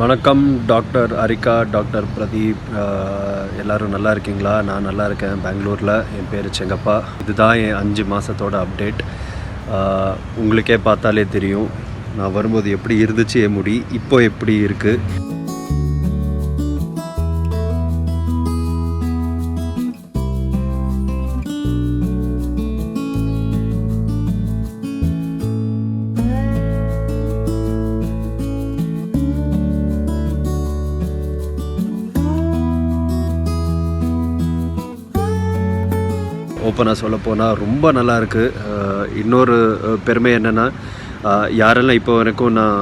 வணக்கம் doctor அரிகா, doctor Pradeep. எல்லோரும் நல்லா இருக்கீங்களா? நான் நல்லா இருக்கேன். பெங்களூரில். என் பேர் செங்கப்பா. இதுதான் என் 5 மாதத்தோட அப்டேட். உங்களுக்கே பார்த்தாலே தெரியும் நான் வரும்போது எப்படி இருந்துச்சு என் முடி, இப்போ எப்படி இருக்குது. ஓப்பனாக சொல்ல போனால் ரொம்ப நல்லாயிருக்கு. இன்னொரு பெருமை என்னென்னா, யாரெல்லாம் இப்போ வரைக்கும் நான்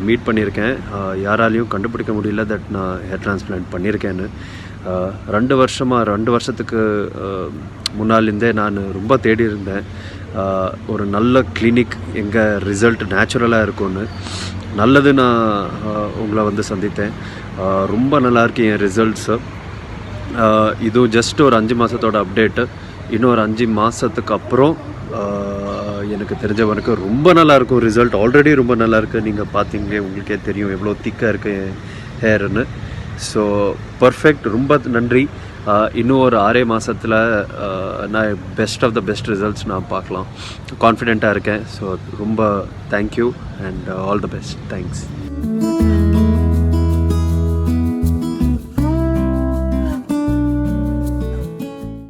மீட் பண்ணியிருக்கேன், யாராலையும் கண்டுபிடிக்க முடியல தட் நான் ஹேர் டிரான்ஸ்பிளான்ட் பண்ணியிருக்கேன்னு. 2 வருஷத்துக்கு முன்னாலேருந்தே நான் ரொம்ப தேடி இருந்தேன் ஒரு நல்ல கிளினிக் எங்கே ரிசல்ட் நேச்சுரலாக இருக்கும்னு. நல்லது நான் உங்களை வந்து சந்தித்தேன். ரொம்ப நல்லாயிருக்கு என் ரிசல்ட்ஸு. இதுவும் ஜஸ்ட் ஒரு 5 மாதத்தோட அப்டேட்டு. இன்னொரு 5 மாதத்துக்கு அப்புறம் எனக்கு தெரிஞ்சவனுக்கு ரொம்ப நல்லாயிருக்கும் ரிசல்ட். ஆல்ரெடி ரொம்ப நல்லாயிருக்கு. நீங்கள் பார்த்தீங்களே, உங்களுக்கே தெரியும் எவ்வளோ திக்காக இருக்குது ஹேர்னு. So perfect. ரொம்ப நன்றி. இன்னும் ஒரு 6 மாதத்தில் நான் best of the best results நான் பார்க்கலாம். கான்ஃபிடெண்ட்டாக இருக்கேன். ஸோ ரொம்ப thank you and all the best. Thanks.